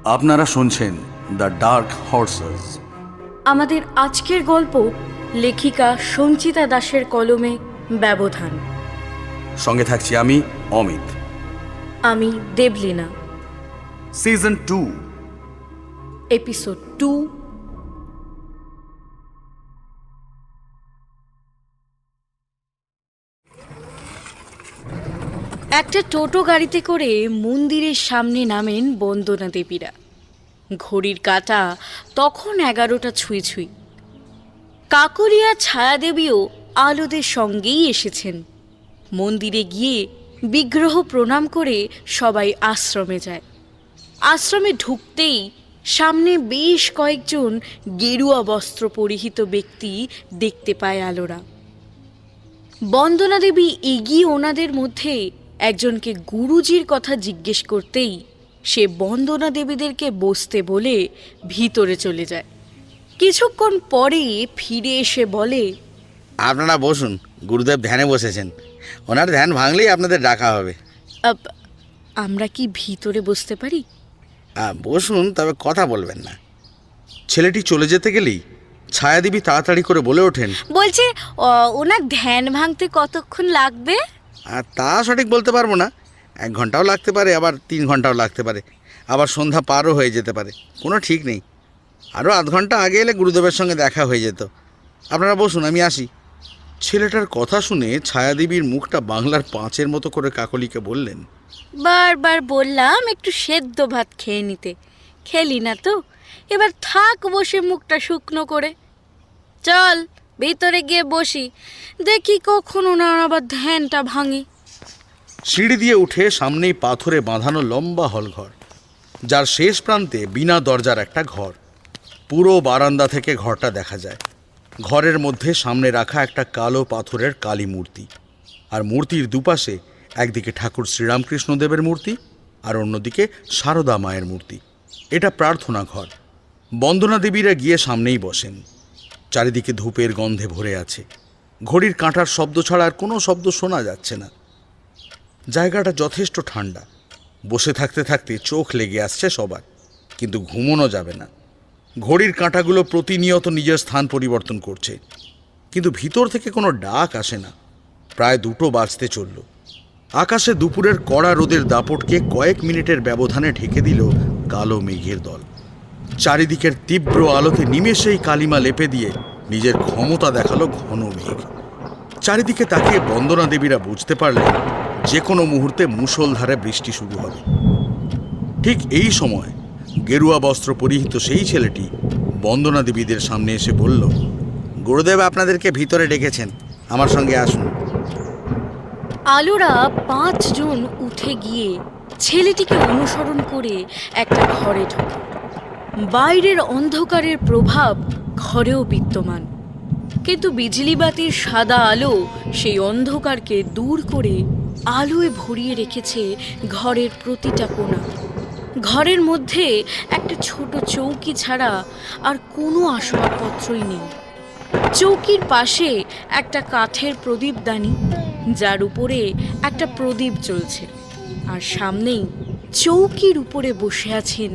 আপনারা শুনছেন the dark horse's. আমাদের আজকের গল্প লেখিকা সঞ্চিতা দাসের কলমে ব্যবধান। সঙ্গে থাকছি আমি অমিত। আমি দেবলীনা। Season 2, episode 2। একটা টোটো গাড়িতে করে মন্দিরের সামনে নামেন বন্দনা দেবীরা। ঘড়ির কাঁটা তখন 11টা ছুঁই ছুঁই। কাকলিয়া ছায়াদেবীও আলোদের সঙ্গেই এসেছেন। মন্দিরে গিয়ে বিগ্রহ প্রণাম করে সবাই আশ্রমে যায়। আশ্রমে ঢুকতেই সামনে বেশ কয়েকজন গেরুয়া বস্ত্র পরিহিত ব্যক্তি দেখতে পায় আলোরা। বন্দনা দেবী এগিয়ে ওনাদের মধ্যে একজনকে গুরুজির কথা জিজ্ঞেস করতেই সে বন্দনা দেবীদেরকে বসতে বলে ভিতরে চলে যায়। কিছুক্ষণ পরে ফিরে এসে বলে, আপনারা বসুন, গুরুদেব ধ্যানে বসেছেন। ওনার ধ্যান ভাঙলেই আপনাদের ডাকা হবে। আমরা কি ভিতরে বসতে পারি? বসুন, তবে কথা বলবেন না। ছেলেটি চলে যেতে গেলেই ছায়াদেবী তাড়াতাড়ি করে বলে ওঠেন, বলছে ওনার ধ্যান ভাঙতে কতক্ষণ লাগবে? আর তা সঠিক বলতে পারবো না। 1 ঘন্টাও লাগতে পারে, আবার 3 ঘন্টাও লাগতে পারে, আবার সন্ধ্যা পারও হয়ে যেতে পারে, কোনো ঠিক নেই। আরও আধ ঘন্টা আগে এলে গুরুদেবের সঙ্গে দেখা হয়ে যেত। আপনারা বসুন, আমি আসি। ছেলেটার কথা শুনে ছায়াদেবীর মুখটা বাংলার 5-এর মতো করে কাকলিকে বললেন, বারবার বললাম একটু সেদ্ধ ভাত খেয়ে নিতে, খেলি না তো। এবার থাক বসে মুখটা শুকনো করে। চল ভিতরে গিয়ে বসি, দেখি কখন ওনার আবার ধ্যানটা ভাঙে। সিঁড়ি দিয়ে উঠে সামনেই পাথরে বাঁধানো লম্বা হলঘর, যার শেষ প্রান্তে বিনা দরজার একটা ঘর। পুরো বারান্দা থেকে ঘরটা দেখা যায়। ঘরের মধ্যে সামনে রাখা একটা কালো পাথরের কালী মূর্তি, আর মূর্তির দুপাশে একদিকে ঠাকুর শ্রীরামকৃষ্ণদেবের মূর্তি আর অন্যদিকে সারদা মায়ের মূর্তি। এটা প্রার্থনা ঘর। বন্দনা দেবীরা গিয়ে সামনেই বসেন। চারিদিকে ধূপের গন্ধে ভরে আছে। ঘড়ির কাঁটার শব্দ ছাড়া আর কোনো শব্দ শোনা যাচ্ছে না। জায়গাটা যথেষ্ট ঠান্ডা। বসে থাকতে থাকতে চোখ লেগে আসছে সবার, কিন্তু ঘুমোনো যাবে না। ঘড়ির কাঁটাগুলো প্রতিনিয়ত নিজের স্থান পরিবর্তন করছে, কিন্তু ভিতর থেকে কোনো ডাক আসে না। প্রায় 2টো বাজতে চলল। আকাশে দুপুরের কড়া রোদের দাপটকে কয়েক মিনিটের ব্যবধানে ঢেকে দিল কালো মেঘের দল। চারিদিকের তীব্র আলোতে নিমেষেই কালিমা লেপে দিয়ে নিজের ক্ষমতা দেখালো ঘন মেঘ। চারিদিকে তাকিয়ে বন্দনা দেবীরা বুঝতে পারলেন যে কোনো মুহূর্তে মুষলধারে বৃষ্টি শুরু হবে। ঠিক এই সময় গেরুয়া বস্ত্র পরিহিত সেই ছেলেটি বন্দনা দেবীদের সামনে এসে বলল, গুরুদেব আপনাদেরকে ভিতরে ডেকেছেন, আমার সঙ্গে আসুন। আলোরা 5 জন উঠে গিয়ে ছেলেটিকে অনুসরণ করে একটা ঘরে ঢোকে। বাইরের অন্ধকারের প্রভাব ঘরেও বিদ্যমান, কিন্তু বিজলিবাতির সাদা আলো সেই অন্ধকারকে দূর করে আলোয় ভরিয়ে রেখেছে ঘরের প্রতিটা কোণা। ঘরের মধ্যে একটা ছোট চৌকি ছাড়া আর কোনো আসবাবপত্রই নেই। চৌকির পাশে একটা কাঠের প্রদীপদানি, যার উপরে একটা প্রদীপ জ্বলছে, আর সামনেই চৌকির উপরে বসে আছেন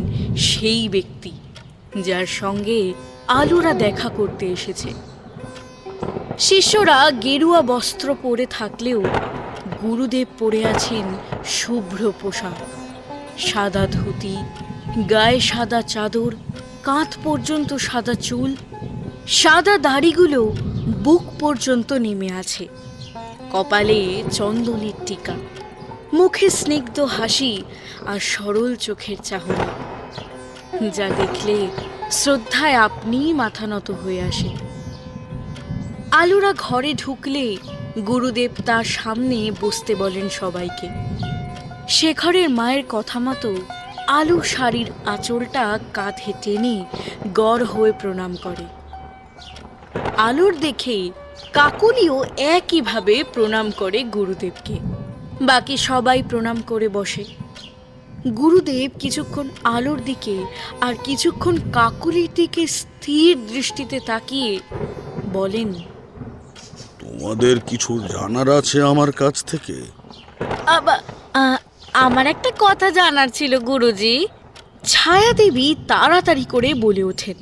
সেই ব্যক্তি যার সঙ্গে আলোরা দেখা করতে এসেছে। শিষ্যরা গেরুয়া বস্ত্র পরে থাকলেও গুরুদেব পরে আছেন শুভ্র পোশাক, সাদা ধুতি, গায়ে সাদা চাদর, কাঁধ পর্যন্ত সাদা চুল, সাদা দাড়িগুলো বুক পর্যন্ত নেমে আছে, কপালে চন্দনের টিকা, মুখে স্নিগ্ধ হাসি আর সরল চোখের চাহনি, যা দেখলে শ্রদ্ধায় আপনিই মাথা নত হয়ে আসে। আলোরা ঘরে ঢুকলে গুরুদেব তার সামনে বসতে বলেন সবাইকে। শেখরের মায়ের কথা মতো আলো শাড়ির আঁচলটা কাঁধে টেনে গড় হয়ে প্রণাম করে। আলোর দেখে কাকলিও একইভাবে প্রণাম করে গুরুদেবকে। বাকি সবাই প্রণাম করে বসে। গুরুদেব কিছুক্ষণ আলোর দিকে আর কিছুক্ষণ কাকলির দিকে স্থির দৃষ্টিতে তাকিয়ে বলেন, তোমাদের কিছু জানার আছে আমার কাছ থেকে? আমার একটা কথা জানার ছিল গুরুজি। ছায়াদেবী তাড়াতাড়ি করে বলে ওঠেন,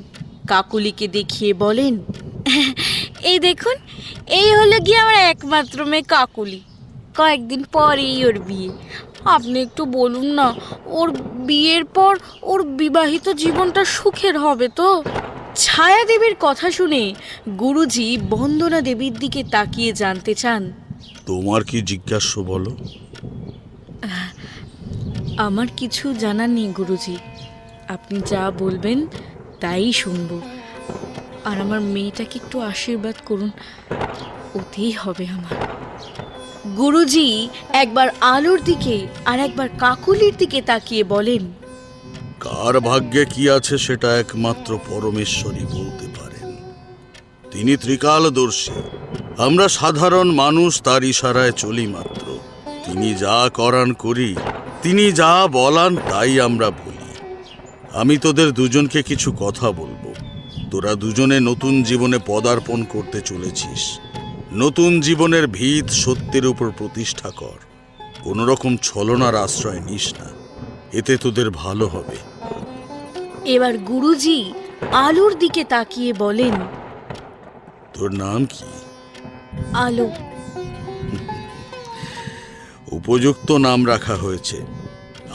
কাকুলিকে দেখিয়ে বলেন, এই দেখুন, এই হলো গিয়ে আমার একমাত্র মেয়ে কাকুলি। কয়েকদিন পরেই ওর বিয়ে। আপনি একটু বলুন না, ওর বিয়ের পর ওর বিবাহিত জীবনটা সুখের হবে তো? ছায়াদেবীর কথা শুনে গুরুজি বন্দনা দেবীর দিকে তাকিয়ে জানতে চান, তোমার কি জিজ্ঞাস্য বলো। আমার কিছু জানার নেই গুরুজি, আপনি যা বলবেন তাই শুনব। আর আমার মেয়েটাকে একটু আশীর্বাদ করুন, ওতেই হবে আমার। গুরুজি একবার আলোর দিকে আর একবার কাকুলির দিকে তাকিয়ে বলেন, কার ভাগ্যে কি আছে সেটা একমাত্র পরমেশ্বরই বলতে পারেন। তিনি ত্রিকালদর্শী, আমরা সাধারণ মানুষ তার ইশারায় চলি মাত্র। তিনি যা করান করি, তিনি যা বলান তাই আমরা বলি। আমি তোদের দুজনকে কিছু কথা বলবো। তোরা দুজনে নতুন জীবনে পদার্পণ করতে চলেছিস। নতুন জীবনের ভিত সত্যের উপর প্রতিষ্ঠা কর। কোনো রকম ছলনার আশ্রয় নিস না, এতে তোদের ভালো হবে। এবার গুরুজি আলোর দিকে তাকিয়ে বলেন, তোর নাম কি? আলো। উপযুক্ত নাম রাখা হয়েছে।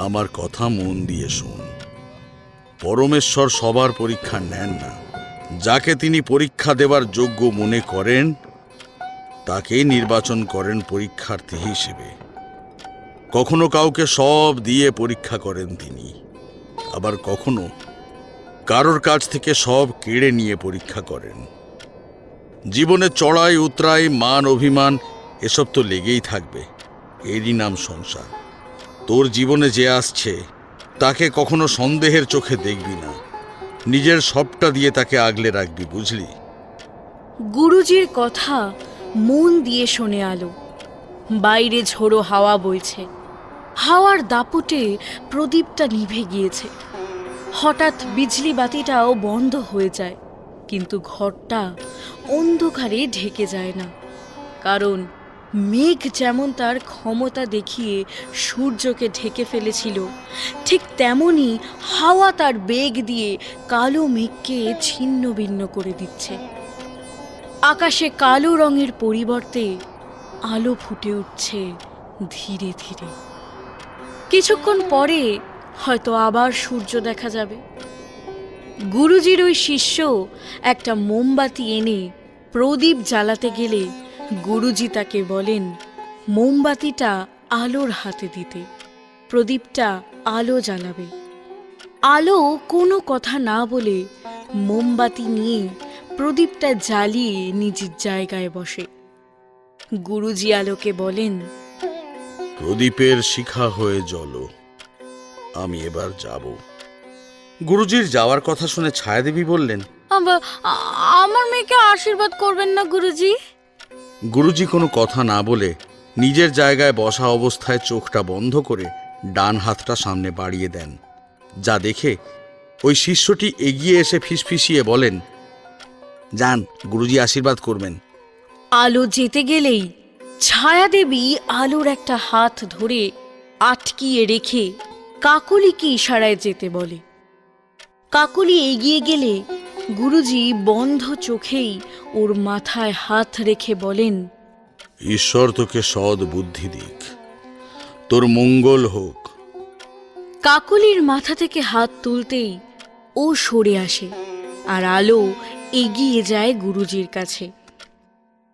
আমার কথা মন দিয়ে শোন। পরমেশ্বর সবার পরীক্ষা নেন না। যাকে তিনি পরীক্ষা দেবার যোগ্য মনে করেন তাকেই নির্বাচন করেন পরীক্ষার্থী হিসেবে। কখনো কাউকে সব দিয়ে পরীক্ষা করেন তিনি, আবার কখনো কারোর কাছ থেকে সব কেড়ে নিয়ে পরীক্ষা করেন। জীবনে চড়াই উতরাই, মান অভিমান এসব তো লেগেই থাকবে। এরই নাম সংসার। তোর জীবনে যে আসছে তাকে কখনো সন্দেহের চোখে দেখবি না। নিজের সবটা দিয়ে তাকে আগলে রাখবি, বুঝলি? গুরুজির কথা মন দিয়ে শোনে আলো। বাইরে ঝোড়ো হাওয়া বইছে। হাওয়ার দাপটে প্রদীপটা নিভে গিয়েছে। হঠাৎ বিজলি বাতিটাও বন্ধ হয়ে যায়, কিন্তু ঘরটা অন্ধকারে ঢেকে যায় না। কারণ মেঘ যেমন তার ক্ষমতা দেখিয়ে সূর্যকে ঢেকে ফেলেছিল, ঠিক তেমনি হাওয়া তার বেগ দিয়ে কালো মেঘকে ছিন্ন ভিন্ন করে দিচ্ছে। আকাশে কালো রঙের পরিবর্তে আলো ফুটে উঠছে ধীরে ধীরে। কিছুক্ষণ পরে হয়তো আবার সূর্য দেখা যাবে। গুরুজির ওই শিষ্য একটা মোমবাতি এনে প্রদীপ জ্বালাতে গেলে গুরুজি তাকে বলেন মোমবাতিটা আলোর হাতে দিতে, প্রদীপটা আলো জ্বালাবে। আলো কোনো কথা না বলে মোমবাতি নিয়ে প্রদীপটা জ্বালিয়ে নিজের জায়গায় বসে। গুরুজি আলোকে বলেন, প্রদীপের শিখা হয়ে জ্বলো, আমি এবার যাব। গুরুজির যাওয়ার কথা শুনে ছায়াদেবী বললেন, আমার মেয়েকে আশীর্বাদ করবেন না গুরুজি? গুরুজি কোনো কথা না বলে নিজের জায়গায় বসা অবস্থায় চোখটা বন্ধ করে ডান হাতটা সামনে বাড়িয়ে দেন। যা দেখে ওই শিষ্যটি এগিয়ে এসে ফিসফিসিয়ে বলেন, যান, গুরুজি আশীর্বাদ করবেন। আলো যেতে গেলেই ছায়াদেবী আলোর একটা হাত ধরে আটকিয়ে রেখে কাকলিকে ইশারায় যেতে বলে। কাকলি এগিয়ে গেলে গুরুজি বন্ধ চোখেই ওর মাথায় হাত রেখে বলেন, ঈশ্বর তোকে সৎ বুদ্ধি দিক, তোর মঙ্গল হোক। কাকলির মাথা থেকে হাত তুলতেই ও সরে আসে আর আলো এগিয়ে যায় গুরুজির কাছে।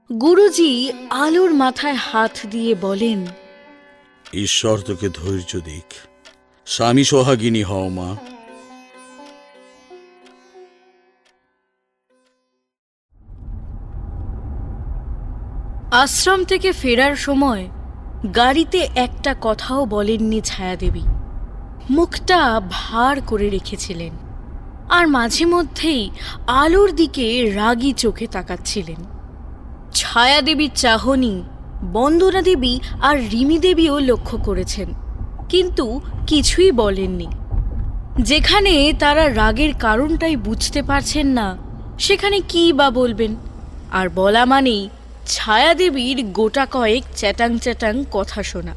গুরুজি আলোর মাথায় হাত দিয়ে বলেন, ঈশ্বর তোকে ধৈর্য দিক, স্বামী সোহাগিনী হও মা। আশ্রম থেকে ফেরার সময় গাড়িতে একটা কথাও বলেননি ছায়াদেবী। মুখটা ভার করে রেখেছিলেন আর মাঝে মধ্যেই আলোর দিকে রাগী চোখে তাকাচ্ছিলেন। ছায়াদেবীর চাহনি বন্দনা দেবী আর রিমি দেবীও লক্ষ্য করেছেন, কিন্তু কিছুই বলেননি। যেখানে তারা রাগের কারণটাই বুঝতে পারছেন না, সেখানে কী বা বলবেন? আর বলা মানেই ছায়াদেবীর গোটা কয়েক চ্যাটাং চ্যাটাং কথা শোনা।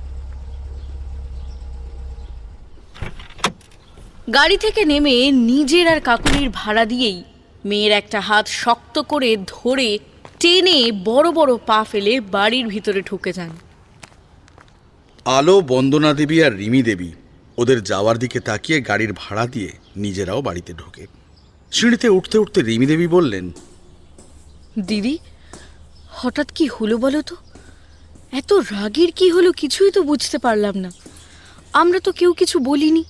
গাড়ি থেকে নেমে নিজের আর কাকুলির ভাড়া দিয়েই মেয়ের একটা হাত শক্ত করে ধরে টেনে বড় বড় পা ফেলে বাড়ির ভিতরে ঢুকে যান। আলো, বন্দনা দেবী আর রিমি দেবী ওদের যাওয়ার দিকে তাকিয়ে গাড়ির ভাড়া দিয়ে নিজেরাও বাড়িতে ঢোকে। সিঁড়িতে উঠতে উঠতে রিমি দেবী বললেন, দিদি, হঠাৎ কি হলো বলো তো? এত রাগের কি হলো কিছুই তো বুঝতে পারলাম না। আমরা তো কেউ কিছু বলিনি,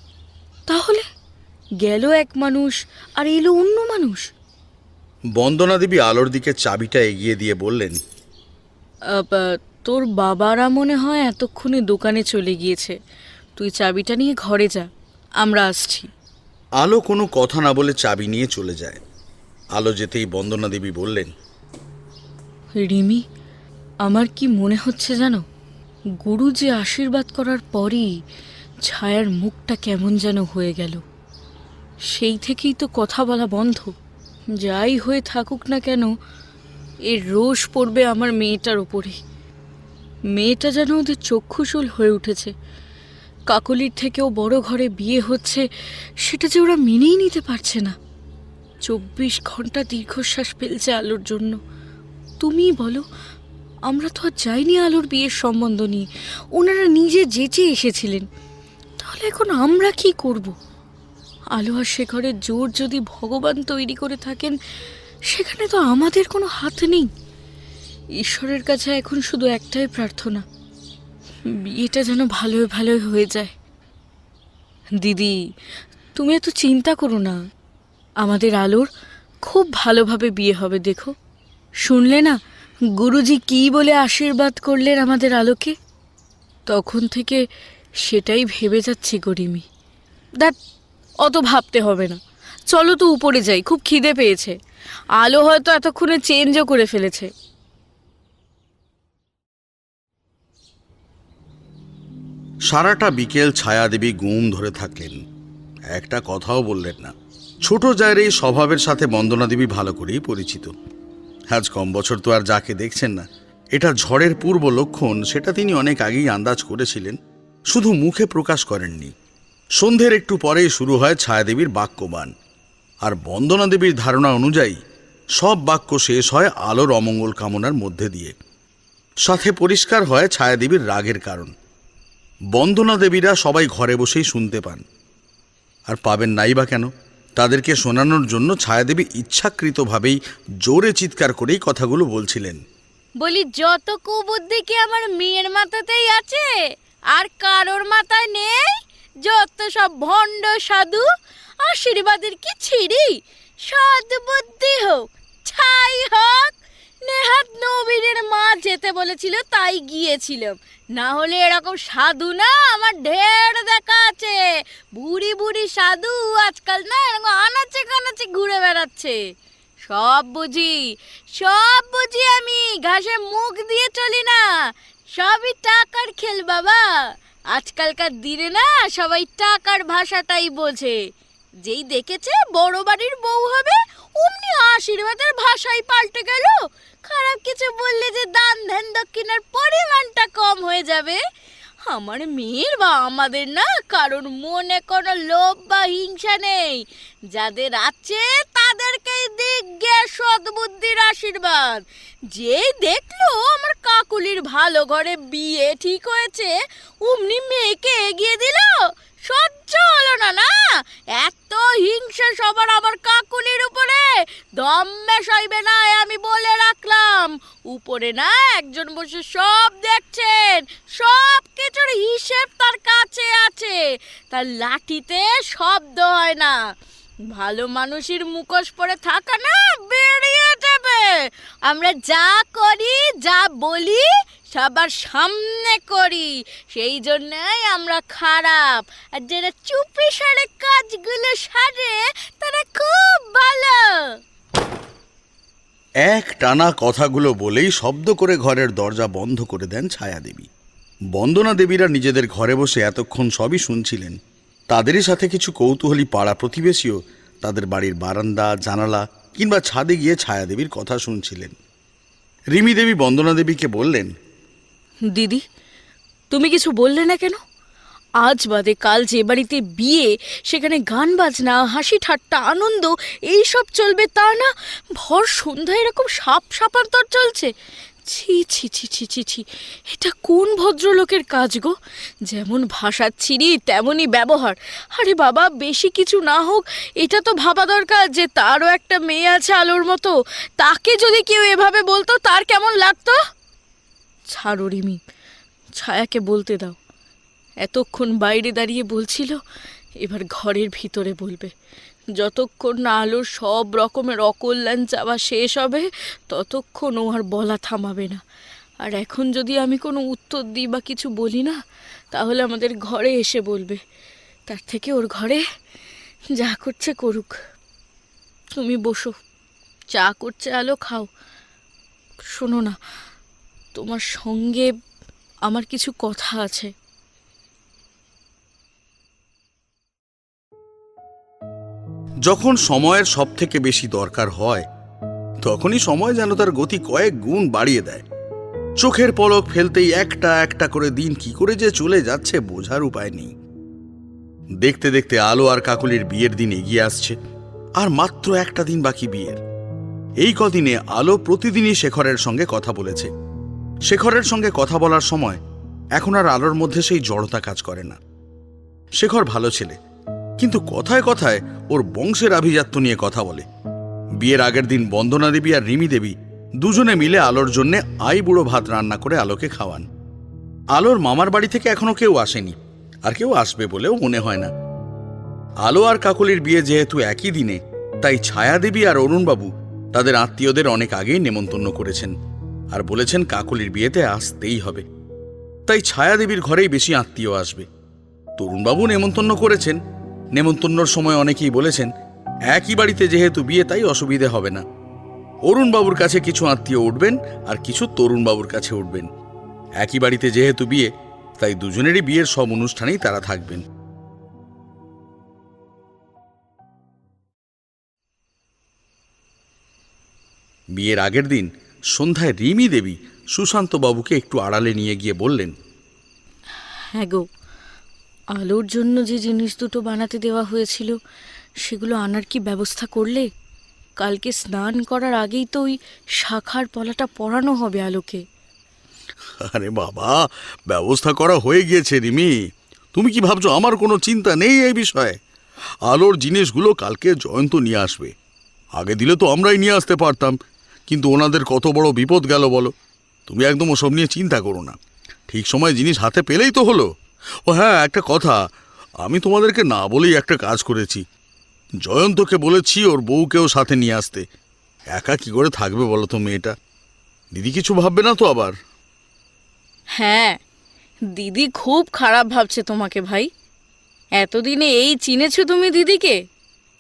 তাহলে গেল এক মানুষ আর এলো অন্য মানুষ। বন্দনা দেবী আলোর দিকে চাবিটা এগিয়ে দিয়ে বললেন, তোর বাবারা মনে হয় এতক্ষণে দোকানে চলে গিয়েছে, তুই চাবিটা নিয়ে ঘরে যা, আমরা আসছি। আলো কোনো কথা না বলে চাবি নিয়ে চলে যায়। আলো যেতেই বন্দনা দেবী বললেন, রিমি, আমার কি মনে হচ্ছে জানো, গুরু যে আশীর্বাদ করার পরই ছায়ার মুখটা কেমন যেন হয়ে গেল। সেই থেকেই তো কথা বলা বন্ধ। যাই হয়ে থাকুক না কেন, এর রোষ পড়বে আমার মেয়েটার ওপরে। মেয়েটা যেন ওদের চক্ষুশূল হয়ে উঠেছে। কাকলির থেকেও বড় ঘরে বিয়ে হচ্ছে, সেটা যে ওরা মেনেই নিতে পারছে না। 24 ঘন্টা দীর্ঘশ্বাস ফেলছে আলোর জন্য। তুমিই বলো, আমরা তো আর যাইনি আলোর বিয়ের সম্বন্ধ নিয়ে, ওনারা নিজে যেচে এসেছিলেন। তাহলে এখন আমরা কি করব? আলো আর শেখরের জোর যদি ভগবান তৈরি করে থাকেন, সেখানে তো আমাদের কোনো হাত নেই। ঈশ্বরের কাছে এখন শুধু একটাই প্রার্থনা, বিয়েটা যেন ভালোই ভালোই হয়ে যায়। দিদি, তুমি এত চিন্তা করো না, আমাদের আলোর খুব ভালোভাবে বিয়ে হবে। দেখো, শুনলে না গুরুজি কী বলে আশীর্বাদ করলেন আমাদের আলোকে? তখন থেকে সেটাই ভেবে যাচ্ছি গরিমি। দ্যাট, অত ভাবতে হবে না, চলো তো উপরে যাই, খুব খিদে পেয়েছে। আলো হয়তো এতক্ষণে চেঞ্জও করে ফেলেছে। সারাটা বিকেল ছায়াদেবী গুম ধরে থাকলেন, একটা কথাও বললেন না। ছোট জায়ের এই স্বভাবের সাথে বন্দনা দেবী ভালো করেই পরিচিত। আজ কম বছর তো আর যাকে দেখছেন না। এটা ঝড়ের পূর্ব লক্ষণ, সেটা তিনি অনেক আগেই আন্দাজ করেছিলেন, শুধু মুখে প্রকাশ করেননি। সন্ধ্যের একটু পরেই শুরু হয় ছায়াদেবীর বাক্যবান, আর বন্দনা দেবীর ধারণা অনুযায়ী সব বাক্য শেষ হয় আলোর অমঙ্গল কামনার মধ্যে দিয়ে। সাথে পরিষ্কার হয় ছায়াদেবীর রাগের কারণ। বন্দনা দেবীরা সবাই ঘরে বসেই শুনতে পান, আর পাবেন নাই বা কেন? তাদেরকে শোনানোর জন্য ছায়াদেবী ইচ্ছাকৃতভাবেই জোরে চিৎকার করেই কথাগুলো বলছিলেন। বলি, যত কুবুদ্ধি কি আমার মেয়ের মাথাতেই আছে, আর কারোর মাথায় নেই? যত সব ভণ্ড সাধু, আশীর্বাদের কি ছিড়ি? সদ্বুদ্ধি হোক, ছাই হোক, নেহাত নবীনের মা যেতে বলেছিল তাই গিয়েছিলাম, না হলে এরকম সাধু না আমার ঢের দেখা আছে। বুড়ি বুড়ি সাধু আজকাল না এরকম আনাচে কানাচে ঘুরে বেড়াচ্ছে। সব বুঝি আমি, ঘাসে মুখ দিয়ে চলি না। সবই টাকার খেল বাবা। আজকালকার দিনে না সবাই টাকার ভাষাটাই বোঝে। যেই দেখেছে বড় বাড়ির বউ হবে, অমনি আশীর্বাদের ভাষাই পাল্টে গেল। খারাপ কিছু বললে যে দান ধ্যান দক্ষিণার পরিমাণটা কম হয়ে যাবে। আমার মেয়ের বা আমাদের না কারণ মনে কোনো লোভ বা হিংসা নেই। যাদের আছে তাদেরকেই দিক গে সদ্বুদ্ধির আশীর্বাদ। যেই দেখলো আমার কাকুলির ভালো ঘরে বিয়ে ঠিক হয়েছে, অমনি মেয়েকে এগিয়ে দিল। সহ্য হলো না। না, এত হিংসা সবার আমার কাকুলির উপরে দম মেশাইবে না, আমি বলে রাখলাম। উপরে না একজন বসে সব দেখছেন, সব কিছুর হিসেব তার কাছে আছে। তার লাঠিতে শব্দ হয় না। ভালো মানুষের মুখোশ পরে থাকা না বেরিয়ে যাবে। আমরা যা করি যা বলি সবার সামনে করি, সেই জন্যই আমরা খারাপ। আর যারা চুপি সারে কাজগুলো সারে তারা খুব ভালো। এক টানা কথাগুলো বলেই শব্দ করে ঘরের দরজা বন্ধ করে দেন ছায়াদেবী। বন্দনা দেবীরা নিজেদের ঘরে বসে এতক্ষণ সবই শুনছিলেন। তাদেরই সাথে কিছু কৌতূহলী পাড়া প্রতিবেশীও তাদের বাড়ির বারান্দা, জানালা কিংবা ছাদে গিয়ে ছায়াদেবীর কথা শুনছিলেন। রিমি দেবী বন্দনা দেবীকে বললেন, দিদি, তুমি কিছু বললে না কেন? আজ বাদে কাল যে বাড়িতে বিয়ে, সেখানে গান বাজনা, হাসি ঠাট্টা, আনন্দ এইসব চলবে তা না, ভর সন্ধ্যায় এরকম সাপ সাপান্তর চলছে। ছি ছি ছি ছি ছি ছি, এটা কোন ভদ্রলোকের কাজ গো? যেমন ভাসাচ্ছিরি তেমনই ব্যবহার। আরে বাবা, বেশি কিছু না হোক, এটা তো ভাবা দরকার যে তারও একটা মেয়ে আছে আলোর মতো। তাকে যদি কেউ এভাবে বলতো তার কেমন লাগতো? ছাড়ো রিমি, ছায়াকে বলতে দাও। এতক্ষণ বাইরে দাঁড়িয়ে বলছিল, এবার ঘরের ভিতরে বলবে। যতক্ষণ না আলোর সব রকমের অকল্যাণ চাওয়া শেষ হবে ততক্ষণ ও আর বলা থামাবে না। আর এখন যদি আমি কোনো উত্তর দিই বা কিছু বলি না, তাহলে আমাদের ঘরে এসে বলবে। তার থেকে ওর ঘরে যা করছে করুক। তুমি বসো, চা করছে আলো, খাও। শোনো না, তোমার সঙ্গে আমার কিছু কথা আছে। যখন সময়ের সব থেকে বেশি দরকার হয়, তখনই সময় যেন তার গতি কয়েক গুণ বাড়িয়ে দেয়। চোখের পলক ফেলতেই একটা একটা করে দিন কি করে যে চলে যাচ্ছে বোঝার উপায় নেই। দেখতে দেখতে আলো আর কাকলির বিয়ের দিন এগিয়ে আসছে, আর মাত্র একটা দিন বাকি বিয়ের। এই কদিনে আলো প্রতিদিনই শেখরের সঙ্গে কথা বলেছে। শেখরের সঙ্গে কথা বলার সময় এখন আর আলোর মধ্যে সেই জড়তা কাজ করে না। শেখর ভালো ছেলে, কিন্তু কথায় কথায় ওর বংশের আভিজাত্য নিয়ে কথা বলে। বিয়ের আগের দিন বন্দনা দেবী আর রিমি দেবী দুজনে মিলে আলোর জন্য বুড়ো ভাত রান্না করে আলোকে খাওয়ান। আলোর মামার বাড়ি থেকে এখনো কেউ আসেনি, আর কেউ আসবে বলেও মনে হয় না। আলো আর কাকলির বিয়ে যেহেতু একই দিনে, তাই ছায়া দেবী আর অরুণবাবু তাদের আত্মীয়দের অনেক আগেই নেমন্তন্ন করেছেন, আর বলেছেন কাকলির বিয়েতে আসতেই হবে। তাই ছায়া দেবীর ঘরেই বেশি আত্মীয় আসবে। তরুণবাবু নেমন্তন্ন করেছেন। নেমন্তন্নর সময় অনেকেই বলেছেন একই বাড়িতে যেহেতু বিয়ে তাই অসুবিধে হবে না। অরুণবাবুর কাছে কিছু আত্মীয় উঠবেন আর কিছু তরুণবাবুর কাছে উঠবেন। একই বাড়িতে যেহেতু বিয়ে, তাই দুজনেরই বিয়ের সব অনুষ্ঠানেই তারা থাকবেন। বিয়ের আগের দিন সন্ধ্যায় রিমি দেবী সুশান্ত বাবুকে একটু আড়ালে নিয়ে গিয়ে বললেন, হ্যাঁ গো, আলোর জন্য যে জিনিস দুটো বানাতে দেওয়া হয়েছিল সেগুলো আনার কি ব্যবস্থা করলে? কালকে স্নান করার আগেই তো ওই শাখার পলাটা পরানো হবে আলোকে। আরে বাবা, ব্যবস্থা করা হয়ে গিয়েছে রিমি। তুমি কি ভাবছো আমার কোনো চিন্তা নেই এই বিষয়ে? আলোর জিনিসগুলো কালকে জয়ন্ত নিয়ে আসবে। আগে দিলে তো আমরাই নিয়ে আসতে পারতাম, কিন্তু ওনাদের কত বড় বিপদ গেল বলো। তুমি একদম ওসব নিয়ে চিন্তা করো না, ঠিক সময় জিনিস হাতে পেলেই তো হলো। ও হ্যাঁ, একটা কথা, আমি তোমাদেরকে না বলেই একটা কাজ করেছি। জয়ন্তকে বলেছি ওর বউকেও সাথে নিয়ে আসতে। একা কি করে থাকবে বলো তো মেয়েটা? দিদি কিছু ভাববে না তো আবার? হ্যাঁ, দিদি খুব খারাপ ভাবছে তোমাকে ভাই। এতদিনে এই চিনেছো তুমি দিদিকে?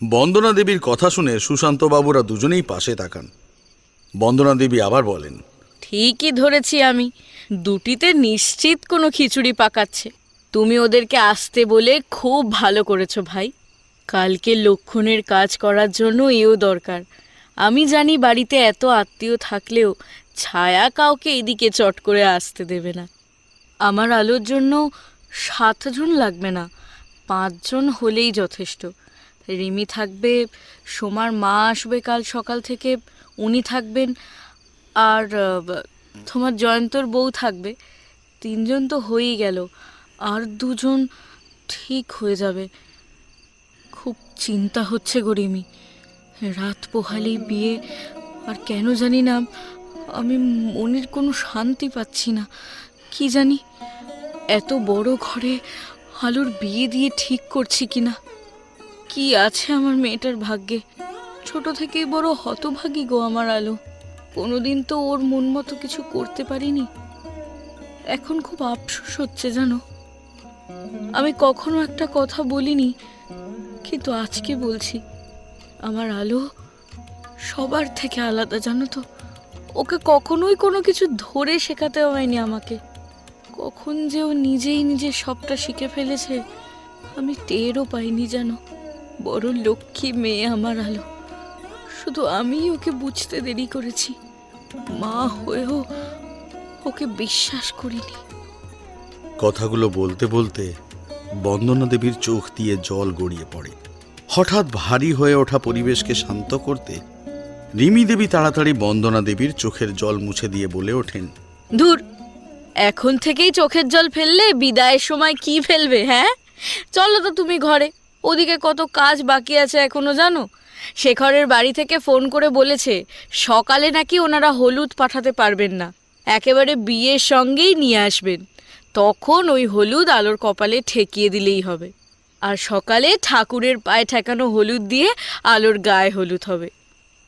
বন্দনা দেবীর কথা শুনে সুশান্ত বাবুরা দুজনেই পাশে তাকান। বন্দনা দেবী আবার বলেন, ঠিকই ধরেছি আমি, দুটিতে নিশ্চিত কোনো খিচুড়ি পাকাচ্ছে। তুমি ওদেরকে আসতে বলে খুব ভালো করেছো ভাই। কালকে লক্ষণের কাজ করার জন্য এও দরকার। আমি জানি বাড়িতে এত আত্মীয় থাকলেও ছায়া কাউকে এদিকে চট করে আসতে দেবে না। আমার আলোর জন্য 7 জন লাগবে না, 5 জন হলেই যথেষ্ট। রিমি থাকবে, সোমার মা আসবে কাল সকাল থেকে, উনি থাকবেন, আর তোমার জয়ন্তর বউ থাকবে। 3 জন তো হয়েই গেল, আর 2 জন ঠিক হয়ে যাবে। খুব চিন্তা হচ্ছে গো রিমি, রাত পোহালেই বিয়ে, আর কেন জানি না আমি মনের কোনো শান্তি পাচ্ছি না। কি জানি এত বড় ঘরে আলোর বিয়ে দিয়ে ঠিক করছি কিনা। কি আছে আমার মেয়েটার ভাগ্যে? ছোট থেকেই বড় হতভাগী গো আমার আলো। কোনোদিন তো ওর মন মতো কিছু করতে পারিনি। এখন খুব আফসোস হচ্ছে জানো। আমি কখনো একটা কথা বলিনি, কিন্তু আজকে বলছি। আমার আলো সবার থেকে আলাদা জানো তো। ওকে কখনোই কোনো কিছু ধরে শেখাতে হয়নি আমাকে। কখন যে ও নিজেই নিজে সবটা শিখে ফেলেছে আমি টেরও পাইনি জানো। বড় লক্ষ্মী মেয়ে আমার আলো, শুধু আমি ওকে বুঝতে দেরি করেছি। মা হয়েও ওকে বিশ্বাস করিনি। কথাগুলো বলতে বলতে বন্দনা দেবীর চোখ দিয়ে জল গড়িয়ে পড়ে। হঠাৎ ভারী হয়ে ওঠা পরিবেশকে শান্ত করতে রিমি দেবী তাড়াতাড়ি বন্দনা দেবীর চোখের জল মুছে দিয়ে বলে ওঠেন, ধুর, এখন থেকেই চোখের জল ফেললে বিদায়ের সময় কি ফেলবে? হ্যাঁ, চলো তো তুমি ঘরে, ওদিকে কত কাজ বাকি আছে এখনো জানো। শেখরের বাড়ি থেকে ফোন করে বলেছে সকালে নাকি ওনারা হলুদ পাঠাতে পারবেন না, একেবারে বিয়ের সঙ্গেই নিয়ে আসবেন। তখন ওই হলুদ আলোর কপালে ঠেকিয়ে দিলেই হবে। আর সকালে ঠাকুরের পায়ে ঠেকানো হলুদ দিয়ে আলোর গায়ে হলুদ হবে।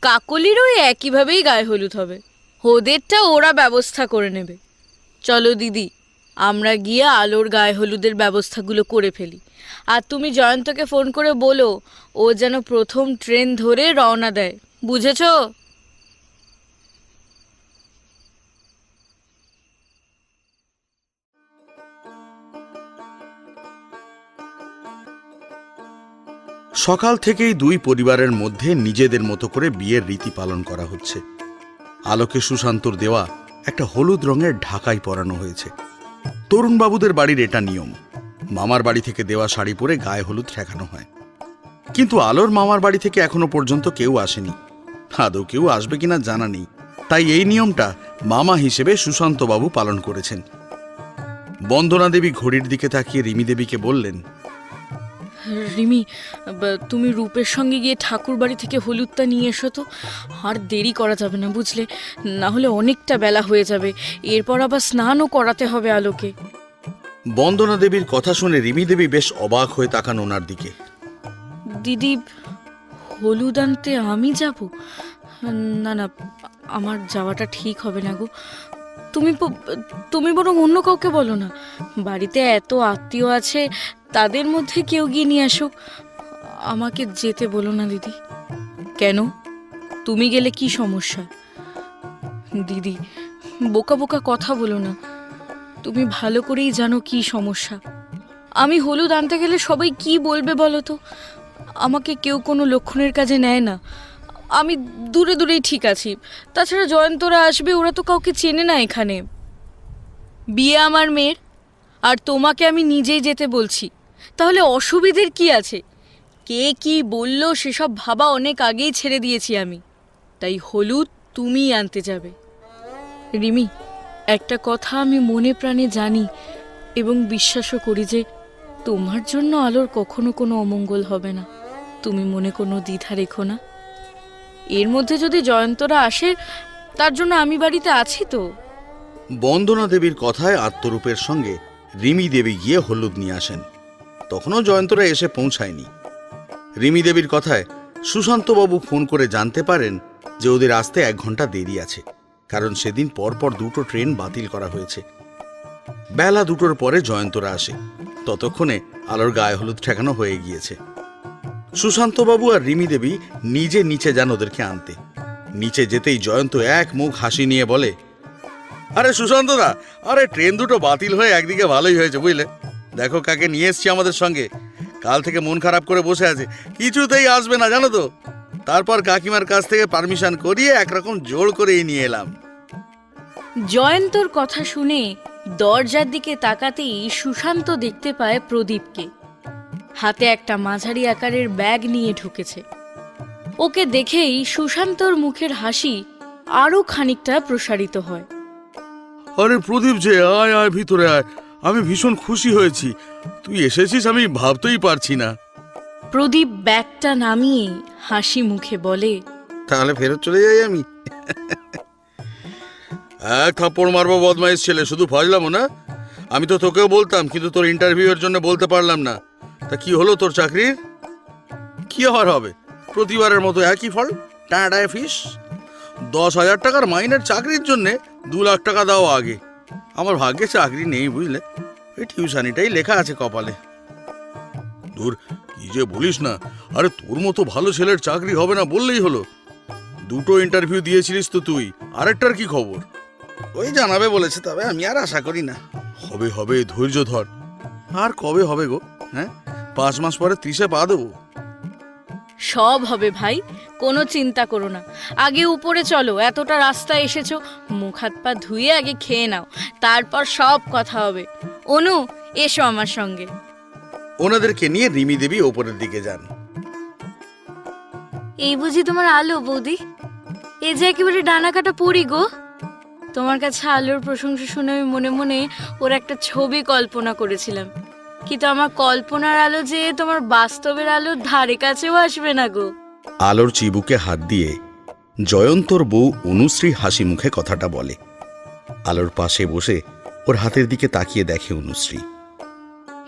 কাকলিরও একইভাবেই গায়ে হলুদ হবে। ওদেরটা ওরা ব্যবস্থা করে নেবে। চলো দিদি, আমরা গিয়ে আলোর গায়ে হলুদের ব্যবস্থাগুলো করে ফেলি। আর তুমি জয়ন্তকে ফোন করে বলো ও যেন প্রথম ট্রেন ধরে রওনা দেয়, বুঝেছো? সকাল থেকেই দুই পরিবারের মধ্যে নিজেদের মতো করে বিয়ের রীতি পালন করা হচ্ছে। আলোকে সুশান্তর দেওয়া একটা হলুদ রঙের ঢাকাই পরানো হয়েছে। তরুণবাবুদের বাড়ির এটা নিয়ম, মামার বাড়ি থেকে দেওয়া শাড়ি পরে গায়ে হলুদ ঠেকানো হয়। কিন্তু আলোর মামার বাড়ি থেকে এখনো পর্যন্ত কেউ আসেনি, আদৌ কেউ আসবে কিনা জানা নেই। তাই এই নিয়মটা মামা হিসেবে সুশান্তবাবু পালন করেছেন। বন্দনা দেবী ঘড়ির দিকে তাকিয়ে রিমি দেবীকে বললেন, রিমি, তুমি রূপের সঙ্গে গিয়ে ঠাকুর বাড়ি থেকে হলুদটা নিয়ে এসো তো। আর দেরি করা যাবে না বুঝলে, না হলে অনেকটা বেলা হয়ে যাবে। এরপর আবার স্নানও করাতে হবে আলোকে। বন্দনা দেবীর কথা শুনে রিমি দেবী বেশ অবাক হয়ে তাকান ওনার দিকে। দিদি, হলুদ আনতে আমি যাব? না না, আমার যাওয়াটা ঠিক হবে না গো। তুমি বরং অন্য কাউকে বলো না। বাড়িতে এত আত্মীয় আছে, তাদের মধ্যে কেউ গিয়ে নিয়ে আসো। আমাকে যেতে বলো না দিদি। কেন, তুমি গেলে কি সমস্যা? দিদি, বোকা বোকা কথা বলো না। তুমি ভালো করেই জানো কি সমস্যা। আমি হলুদ আনতে গেলে সবাই কি বলবে বলো তো? আমাকে কেউ কোনো লক্ষণের কাজে নেয় না। আমি দূরে দূরেই ঠিক আছি। তাছাড়া জয়ন্তরা আসবে, ওরা তো কাউকে চেনে না এখানে। বিয়ে আমার মেয়ের, আর তোমাকে আমি নিজেই যেতে বলছি। তাহলে অসুবিধের কি আছে? কে কি বললো সেসব ভাবা অনেক আগেই ছেড়ে দিয়েছি আমি। তাই হলুদ তুমিই আনতে যাবে। রিমি, একটা কথা আমি মনে প্রাণে জানি এবং বিশ্বাসও করি যে তোমার জন্য আলোর কখনো কোনো অমঙ্গল হবে না। তুমি মনে কোনো দ্বিধা রেখো না। এর মধ্যে যদি জয়ন্তরা আসে, তার জন্য আমি বাড়িতে আছি তো। বন্দনা দেবীর কথায় আত্মরূপের সঙ্গে রিমি দেবী গিয়ে হলুদ নিয়ে আসেন। তখনও জয়ন্তরা এসে পৌঁছায়নি। রিমি দেবীর কথায় সুশান্তবাবু ফোন করে জানতে পারেন যে ওদের আসতে 1 ঘন্টা দেরি আছে, কারণ সেদিন পরপর 2টো ট্রেন বাতিল করা হয়েছে। বেলা 2টোর পরে জয়ন্তরা আসে। ততক্ষণে আলোর গায়ে হলুদ ঠেকানো হয়ে গিয়েছে। সুশান্তবাবু আর রিমি দেবী নিজে নিচে যান ওদেরকে আনতে। নিচে যেতেই জয়ন্ত এক মুখ হাসি নিয়ে বলে, আরে সুশান্তদা, আরে ট্রেন 2টো বাতিল হয়ে একদিকে ভালোই হয়েছে বুঝলে। দেখো কাকে নিয়ে এসছি আমাদের সঙ্গে। কাল থেকে মন খারাপ করে বসে আছে, কিছুতেই আসবে না জানো তো। তারপর কাকিমার কাছ থেকে পারমিশন করিয়ে একরকম জোর করেই নিয়ে এলাম। জয়ন্তর কথা শুনে দরজার দিকে তাকাতেই সুশান্ত দেখতে পায় প্রদীপকে। হাতে একটা মাঝারি আকারের ব্যাগ নিয়ে ঢুকেছে। ওকে দেখেই সুশান্তর মুখের হাসি আরো খানিকটা প্রসারিত হয়। আরে প্রদীপ যে, আয় আয় ভিতরে আয়, আমি ভীষণ খুশি হয়েছি। তুই এসেছিস আমি ভাবতেই পারছি না। প্রদীপ ব্যাগটা নামিয়ে হাসি মুখে বলে, তাহলে ফেরত চলে যাই আমি? এক থাপ্পড় মারবো বদমাইশ ছেলে, শুধু ফাজলামো না। আমি তো তোকেও বলতাম, কিন্তু তোর ইন্টারভিউয়ের জন্য বলতে পারলাম না। তা কি হলো তোর চাকরির? কি আর হবে, প্রতিবারের মতো একই ফল, টাটায় ফিস। 10,000 টাকার মাইনের চাকরির জন্যে 2 লাখ টাকা দাও আগে। আমার ভাগ্যে চাকরি নেই বুঝলে, এই টিউশনিটাই লেখা আছে কপালে। দূর, কি যে বলিস না। আরে তোর মতো ভালো ছেলের চাকরি হবে না বললেই হলো। 2টো ইন্টারভিউ দিয়েছিলিস তো তুই, আরেকটার কি খবর? ওই জানাবে বলেছে, তবে আমি আর আশা করি না। হবে হবে, ধৈর্য ধর। আর কবে হবে গো? হ্যাঁ, 5 মাস পরে 30-এ পা দেবো। সব হবে ভাই, কোনো চিন্তা করো না। আগে উপরে চলো, এতটা রাস্তা এসেছো, মুখ হাত পা ধুয়ে আগে খেয়ে নাও, তারপর সব কথা হবে। অনু, এসো আমার সঙ্গে। ওনাদেরকে নিয়ে রিমি দেবী ওপরের দিকে যান। এই বুঝি তোমার আলো বৌদি? এই যে একেবারে ডানা কাটা পড়ি গো। তোমার কাছে আলোর প্রশংসা শুনে আমি মনে মনে ওর একটা ছবি কল্পনা করেছিলাম, কিন্তু আমার কল্পনার আলো যে তোমার বাস্তবের আলোর ধারে কাছেও আসবে না গো। আলোর চিবুকে হাত দিয়ে জয়ন্তর বউ অনুশ্রী হাসি মুখে কথাটা বলে। আলোর পাশে বসে ওর হাতের দিকে তাকিয়ে দেখে অনুশ্রী।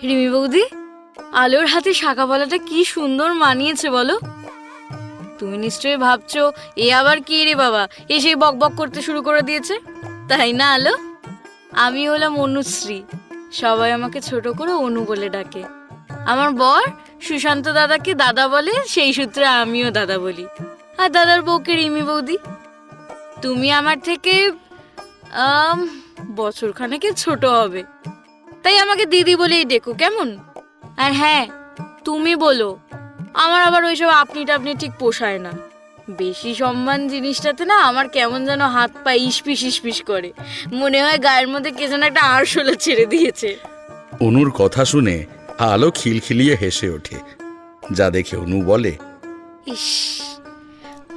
রিমি বৌদি, আলোর হাতে শাঁখা পলাটা কি সুন্দর মানিয়েছে বলো। তুমি নিশ্চয়ই ভাবছো এ আবার কি রে বাবা, এসে বক বক করতে শুরু করে দিয়েছে, তাই না আলো? আমি হলাম অনুশ্রী, সবাই আমাকে ছোট করে অনু বলে ডাকে। আমার বর সুশান্ত দাদাকে দাদা বলে, সেই সূত্রে আমিও দাদা বলি। আর দাদার বউকে রিমি বৌদি। তুমি আমার থেকে বছর খানেকের ছোট হবে, তাই আমাকে দিদি বলেই ডেকো কেমন? আর হ্যাঁ, তুমি বলো, আমার আবার ওইসব আপনি টাপনি ঠিক পোষায় না। বেশি সম্মান জিনিসটাতে না আমার কেমন যেন হাত পা ইস্পিস ইস্পিস করে, মনে হয় গায়ের মধ্যে কে যেন একটা আরশোলা ছেড়ে দিয়েছে। অনুর কথা শুনে আলো খিলখিলিয়ে হেসে ওঠে, যা দেখে অনু বলে, ইস,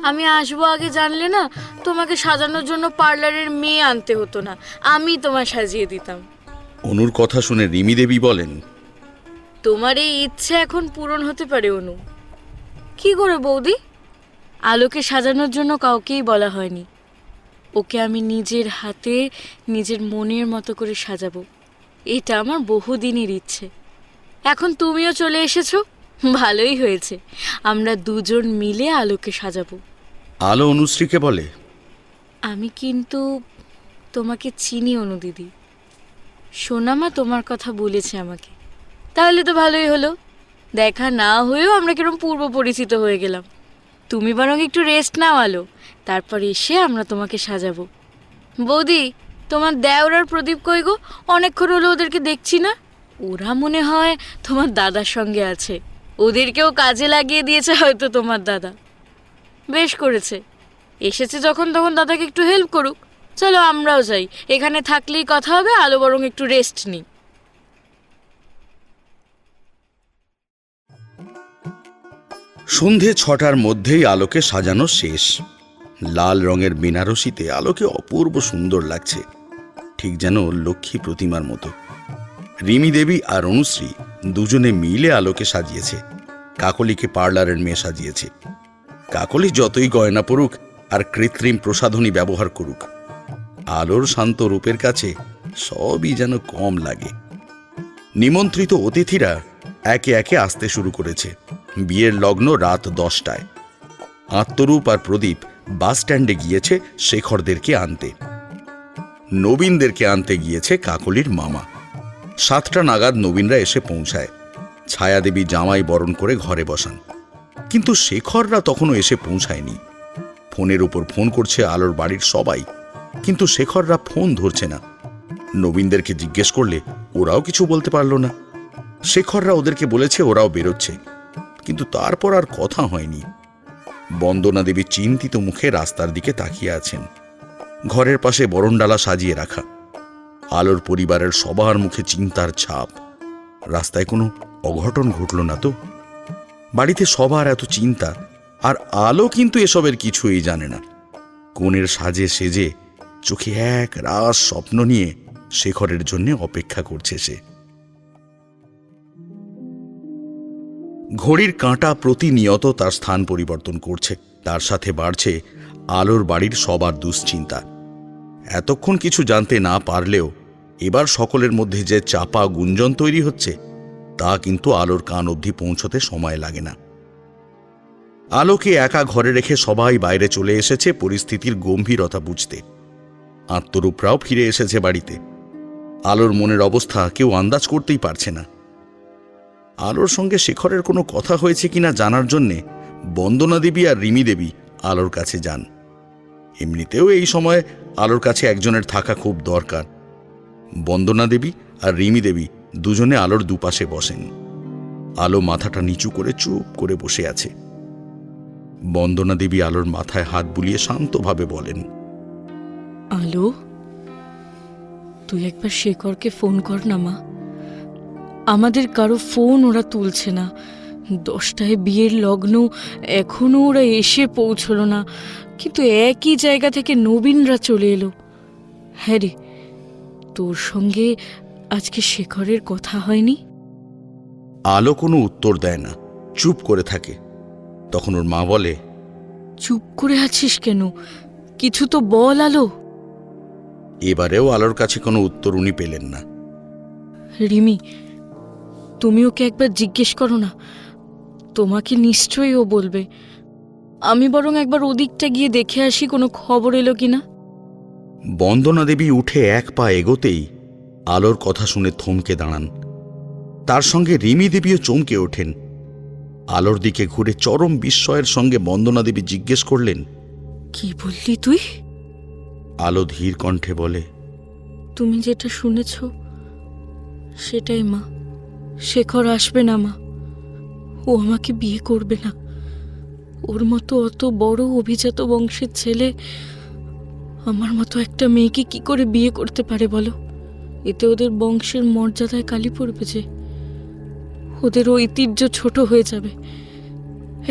আমি আসবো আগে জানলে না তোমাকে সাজানোর জন্য পার্লারের মেয়ে আনতে হতো না, আমি তোমায় সাজিয়ে দিতাম। অনুর কথা শুনে রিমি দেবী বলেন, তোমার এই ইচ্ছে এখন পূরণ হতে পারে অনু। কি করে বৌদি? আলোকে সাজানোর জন্য কাউকেই বলা হয়নি। ওকে আমি নিজের হাতে নিজের মনের মতো করে সাজাবো, এটা আমার বহুদিনের ইচ্ছে। এখন তুমিও চলে এসেছো, ভালোই হয়েছে। আমরা দুজন মিলে আলোকে সাজাবো। আলো অনুশ্রীকে বলে, আমি কিন্তু তোমাকে চিনি অনু দিদি। সোনামা তোমার কথা বলেছে আমাকে, তাহলে তো ভালোই হলো। দেখা না হয়েও আমরা কিরকম পূর্ব পরিচিত হয়ে গেলাম। তুমি বরং একটু রেস্ট নাও আলো, তারপর এসে আমরা তোমাকে সাজাবো। বৌদি, তোমার দেওর আর প্রদীপ কই গো? অনেকক্ষণ হলো ওদেরকে দেখছি না। ওরা মনে হয় তোমার দাদার সঙ্গে আছে, ওদেরকেও কাজে লাগিয়ে দিয়েছে হয়তো তোমার দাদা। বেশ করেছে, এসেছে যখন তখন দাদাকে একটু হেল্প করুক। চলো আমরাও যাই, এখানে থাকলেই কথা হবে, আলো বরং একটু রেস্ট নিই। সন্ধে 6টার মধ্যেই আলোকে সাজানো শেষ। লাল রঙের বেনারসিতে আলোকে অপূর্ব সুন্দর লাগছে, ঠিক যেন লক্ষ্মী প্রতিমার মতো। রিমি দেবী আর অনুশ্রী দুজনে মিলে আলোকে সাজিয়েছে, কাকলিকে পার্লারের মেয়ে সাজিয়েছে। কাকলি যতই গয়না পরুক আর কৃত্রিম প্রসাধনী ব্যবহার করুক, আলোর শান্ত রূপের কাছে সবই যেন কম লাগে। নিমন্ত্রিত অতিথিরা একে একে আসতে শুরু করেছে। বিয়ের লগ্ন রাত 10টায়। আত্মরূপ আর প্রদীপ বাস স্ট্যান্ডে গিয়েছে শেখরদেরকে আনতে। নবীনদেরকে আনতে গিয়েছে কাকলির মামা। 7টা নাগাদ নবীনরা এসে পৌঁছায়। ছায়াদেবী জামাই বরণ করে ঘরে বসান, কিন্তু শেখররা তখনও এসে পৌঁছায়নি। ফোনের উপর ফোন করছে আলোর বাড়ির সবাই, কিন্তু শেখররা ফোন ধরছে না। নবীনদেরকে জিজ্ঞেস করলে ওরাও কিছু বলতে পারল না। শেখররা ওদেরকে বলেছে ওরাও বেরোচ্ছে, কিন্তু তারপর আর কথা হয়নি। বন্দনা দেবী চিন্তিত মুখে রাস্তার দিকে তাকিয়ে আছেন। ঘরের পাশে বরণডালা সাজিয়ে রাখা। আলোর পরিবারের সবার মুখে চিন্তার ছাপ। রাস্তায় কোনো অঘটন ঘটল না তো? বাড়িতে সবার এত চিন্তা, আর আলো কিন্তু এসবের কিছুই জানে না। কনের সাজে সেজে চোখে এক রাস স্বপ্ন নিয়ে শেখরের জন্য অপেক্ষা করছে সে। ঘড়ির কাঁটা প্রতিনিয়ত তার স্থান পরিবর্তন করছে, তার সাথে বাড়ছে আলোর বাড়ির সবার দুশ্চিন্তা। এতক্ষণ কিছু জানতে না পারলেও এবার সকলের মধ্যে যে চাপা গুঞ্জন তৈরি হচ্ছে, তা কিন্তু আলোর কান অবধি পৌঁছতে সময় লাগে না। আলোকে একা ঘরে রেখে সবাই বাইরে চলে এসেছে পরিস্থিতির গম্ভীরতা বুঝতে। আত্মরূপরাও ফিরে এসেছে বাড়িতে। আলোর মনের অবস্থা কেউ আন্দাজ করতেই পারছে না। আলোর সঙ্গে শেখরের কোনো কথা হয়েছে কিনা জানার জন্যে বন্দনা দেবী আর রিমি দেবী আলোর কাছে যান। এমনিতেও এই সময় আলোর কাছে একজনের থাকা খুব দরকার। বন্দনা দেবী আর রিমি দেবী দুজনে আলোর দুপাশে বসেন। আলো মাথাটা নিচু করে চুপ করে বসে আছে। বন্দনা দেবী আলোর মাথায় হাত বুলিয়ে শান্তভাবে বলেন, আলো, তুই একবার শেখরকে ফোন কর না মা। আমাদের কারো ফোন ওরা তুলছে না। 10টায় বিয়ের লগ্ন, এখনো ওরা এসে পৌঁছলো না, কিন্তু একই জায়গা থেকে নবীনরা চলে এলো। হ্যাঁ রে, তোর সঙ্গে আজকে শেখরের কথা হয়নি? আলো কোনো উত্তর দেয় না, চুপ করে থাকে। তখন ওর মা বলে, চুপ করে আছিস কেন? কিছু তো বল আলো। এবারেও আলোর কাছে কোনো উত্তর উনি পেলেন না। রিমি, তুমি ওকে একবার জিজ্ঞেস করো না, তোমাকে নিশ্চয়ই ও বলবে। আমি বরং একবার ওদিকটা গিয়ে দেখে আসি কোনো খবর এলো কিনা। বন্দনা দেবী উঠে এক পা এগোতেই আলোর কথা শুনে থমকে দাঁড়ান। তার সঙ্গে রিমি দেবীও চমকে ওঠেন। আলোর দিকে ঘুরে চরম বিস্ময়ের সঙ্গে বন্দনা দেবী জিজ্ঞেস করলেন, কি বললি তুই? আলো ধীর কণ্ঠে বলে, তুমি যেটা শুনেছ সেটাই মা। শেখর আসবে না মা, ও আমাকে বিয়ে করবে না। ওর মতো অত বড় অভিজাত বংশের ছেলে আমার মতো একটা মেয়েকে কি করে বিয়ে করতে পারে বলো? এতে ওদের বংশের মর্যাদায় কালি পড়বে, যে ওদের ঐতিহ্য ছোট হয়ে যাবে,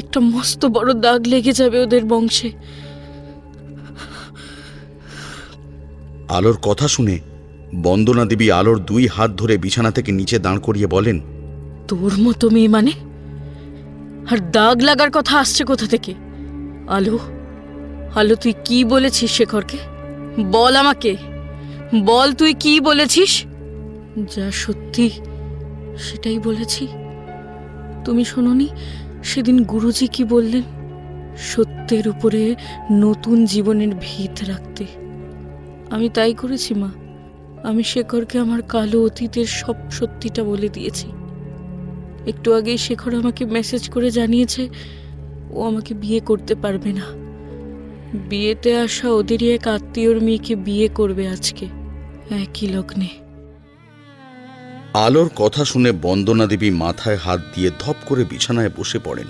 একটা মস্ত বড় দাগ লেগে যাবে ওদের বংশে। আলোর কথা শুনে বন্দনা দেবী আলোর 2 হাত ধরে বিছানা থেকে নিচে দাঁড় করিয়ে বলেন, তোর মতো মেয়ে মানে? আর দাগ লাগার কথা আসছে কোথা থেকে? আলো, আলো, তুই কি বলেছিস শেখরকে? বল আমাকে, বল তুই কি বলেছিস? যা সত্যি সেটাই বলেছি। তুমি শোনোনি সেদিন গুরুজি কি বললেন? সত্যের উপরে নতুন জীবনের ভিত রাখতে। আমি তাই করেছি মা। আমি শেখরকে আমার কালো অতীতের সব সত্যিটা বলে দিয়েছি। একটু আগেই শেখর আমাকে মেসেজ করে জানিয়েছে ও আমাকে বিয়ে করতে পারবে না। বিয়েতে আসা ওদেরই এক আত্মীয়র মেয়েকে বিয়ে করবে আজকে, একই লগ্নে। আলোর কথা শুনে বন্দনা দেবী মাথায় হাত দিয়ে ধপ করে বিছানায় বসে পড়েন।